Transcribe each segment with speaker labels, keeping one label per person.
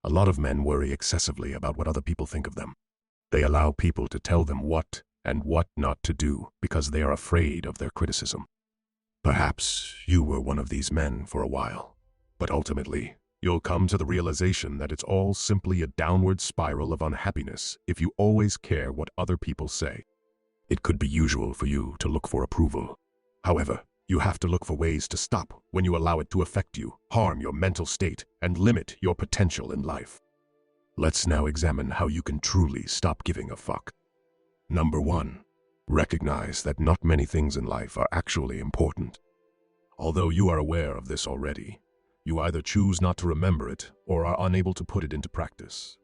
Speaker 1: A lot of men worry excessively about what other people think of them. They allow people to tell them what and what not to do because they are afraid of their criticism. Perhaps you were one of these men for a while, but ultimately, you'll come to the realization that it's all simply a downward spiral of unhappiness if you always care what other people say. It could be usual for you to look for approval. However, you have to look for ways to stop when you allow it to affect you, harm your mental state, and limit your potential in life. Let's now examine how you can truly stop giving a fuck. Number 1. Recognize that not many things in life are actually important. Although you are aware of this already, you either choose not to remember it or are unable to put it into practice.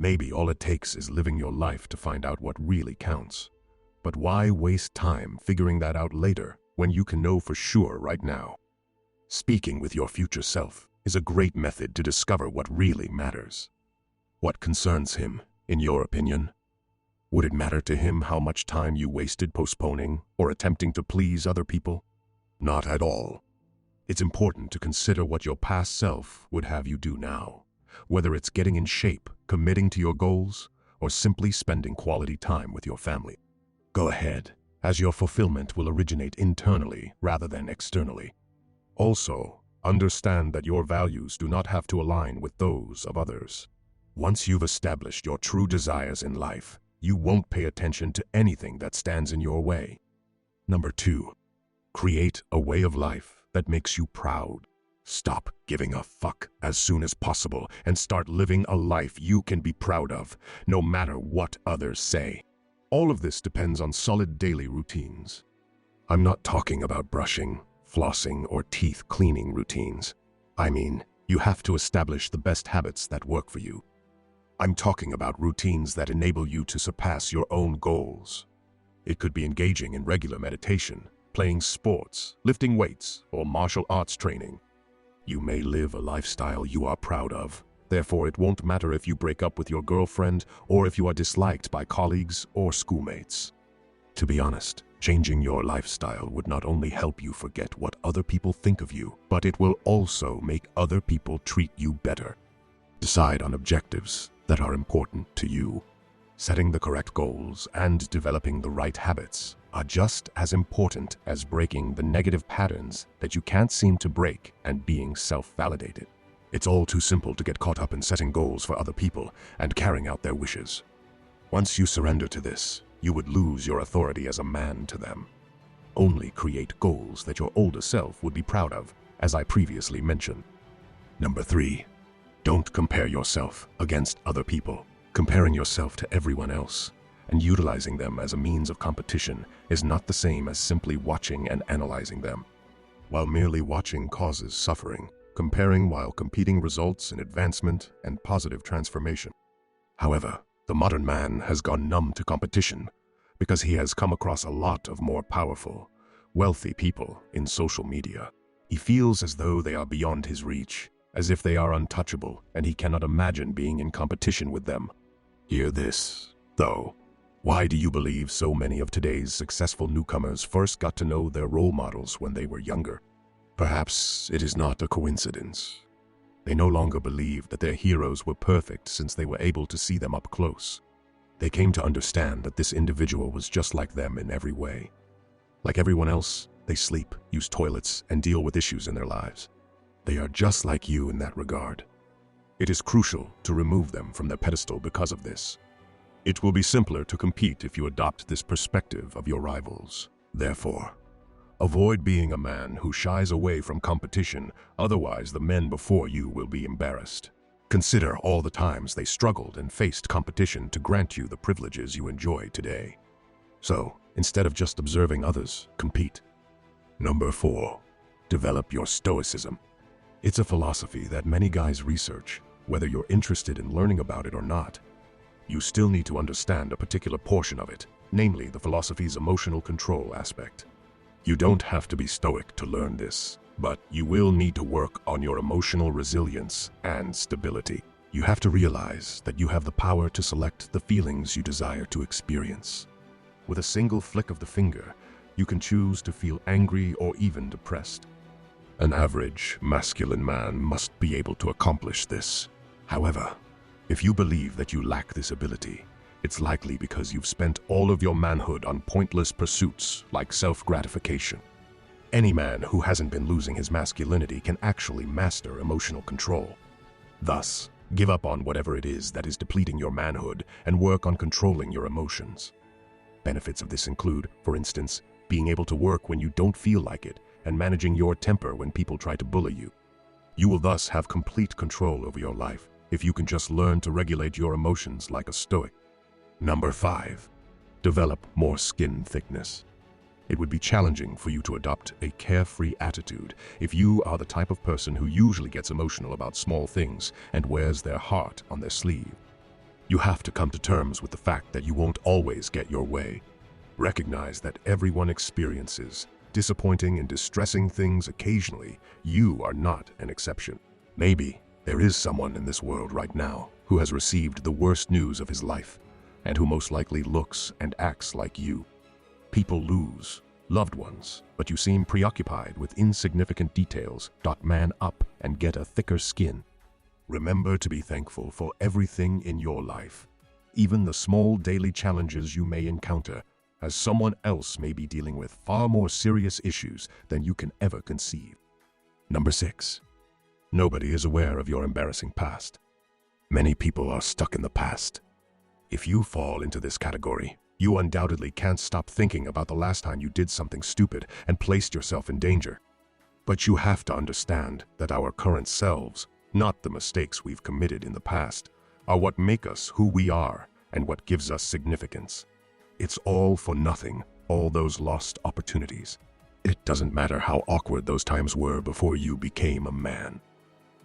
Speaker 1: Maybe all it takes is living your life to find out what really counts. But why waste time figuring that out later when you can know for sure right now? Speaking with your future self is a great method to discover what really matters. What concerns him, in your opinion? Would it matter to him how much time you wasted postponing or attempting to please other people? Not at all. It's important to consider what your past self would have you do now, whether it's getting in shape, committing to your goals, or simply spending quality time with your family. Go ahead, as your fulfillment will originate internally rather than externally. Also, understand that your values do not have to align with those of others. Once you've established your true desires in life, you won't pay attention to anything that stands in your way. Number 2. Create a way of life that makes you proud. Stop giving a fuck as soon as possible and start living a life you can be proud of, no matter what others say. All of this depends on solid daily routines. I'm not talking about brushing, flossing, or teeth cleaning routines. I mean, you have to establish the best habits that work for you. I'm talking about routines that enable you to surpass your own goals. It could be engaging in regular meditation, playing sports, lifting weights, or martial arts training. You may live a lifestyle you are proud of. Therefore, it won't matter if you break up with your girlfriend or if you are disliked by colleagues or schoolmates. To be honest, changing your lifestyle would not only help you forget what other people think of you, but it will also make other people treat you better. Decide on objectives that are important to you. Setting the correct goals and developing the right habits are just as important as breaking the negative patterns that you can't seem to break and being self-validated. It's all too simple to get caught up in setting goals for other people and carrying out their wishes. Once you surrender to this, you would lose your authority as a man to them. Only create goals that your older self would be proud of, as I previously mentioned. Number 3. Don't compare yourself against other people. Comparing yourself to everyone else and utilizing them as a means of competition is not the same as simply watching and analyzing them. While merely watching causes suffering, comparing while competing results in advancement and positive transformation. However, the modern man has gone numb to competition because he has come across a lot of more powerful, wealthy people in social media. He feels as though they are beyond his reach, as if they are untouchable, and he cannot imagine being in competition with them. Hear this, though. Why do you believe so many of today's successful newcomers first got to know their role models when they were younger? Perhaps it is not a coincidence. They no longer believe that their heroes were perfect since they were able to see them up close. They came to understand that this individual was just like them in every way. Like everyone else, they sleep, use toilets, and deal with issues in their lives. They are just like you in that regard. It is crucial to remove them from their pedestal because of this. It will be simpler to compete if you adopt this perspective of your rivals. Therefore, avoid being a man who shies away from competition, otherwise the men before you will be embarrassed. Consider all the times they struggled and faced competition to grant you the privileges you enjoy today. So, instead of just observing others, compete. Number 4. Develop your Stoicism. It's a philosophy that many guys research, whether you're interested in learning about it or not. You still need to understand a particular portion of it, namely the philosophy's emotional control aspect. You don't have to be stoic to learn this, but you will need to work on your emotional resilience and stability. You have to realize that you have the power to select the feelings you desire to experience. With a single flick of the finger, you can choose to feel angry or even depressed. An average masculine man must be able to accomplish this. However, if you believe that you lack this ability, it's likely because you've spent all of your manhood on pointless pursuits like self-gratification. Any man who hasn't been losing his masculinity can actually master emotional control. Thus, give up on whatever it is that is depleting your manhood and work on controlling your emotions. Benefits of this include, for instance, being able to work when you don't feel like it and managing your temper when people try to bully you. You will thus have complete control over your life if you can just learn to regulate your emotions like a Stoic. Number 5. Develop more skin thickness. It would be challenging for you to adopt a carefree attitude if you are the type of person who usually gets emotional about small things and wears their heart on their sleeve. You have to come to terms with the fact that you won't always get your way. Recognize that everyone experiences disappointing and distressing things occasionally. You are not an exception. Maybe there is someone in this world right now who has received the worst news of his life and who most likely looks and acts like you. People lose loved ones, but you seem preoccupied with insignificant details. Man up and get a thicker skin. Remember to be thankful for everything in your life, even the small daily challenges you may encounter, as someone else may be dealing with far more serious issues than you can ever conceive. Number 6. Nobody is aware of your embarrassing past. Many people are stuck in the past. If you fall into this category, you undoubtedly can't stop thinking about the last time you did something stupid and placed yourself in danger. But you have to understand that our current selves, not the mistakes we've committed in the past, are what make us who we are and what gives us significance. It's all for nothing, all those lost opportunities. It doesn't matter how awkward those times were before you became a man.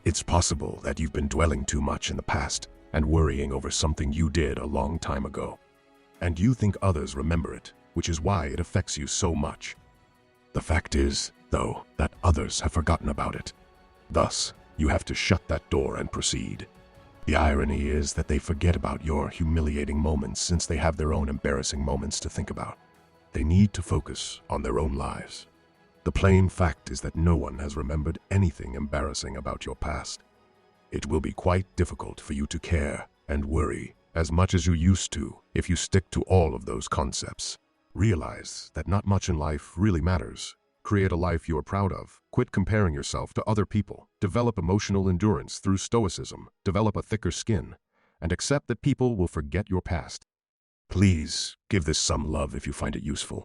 Speaker 1: It's possible that you've been dwelling too much in the past and worrying over something you did a long time ago. And you think others remember it, which is why it affects you so much. The fact is, though, that others have forgotten about it. Thus, you have to shut that door and proceed. The irony is that they forget about your humiliating moments since they have their own embarrassing moments to think about. They need to focus on their own lives. The plain fact is that no one has remembered anything embarrassing about your past. It will be quite difficult for you to care and worry as much as you used to if you stick to all of those concepts. Realize that not much in life really matters. Create a life you are proud of. Quit comparing yourself to other people. Develop emotional endurance through Stoicism. Develop a thicker skin. And accept that people will forget your past. Please give this some love if you find it useful.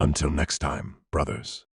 Speaker 1: Until next time, brothers.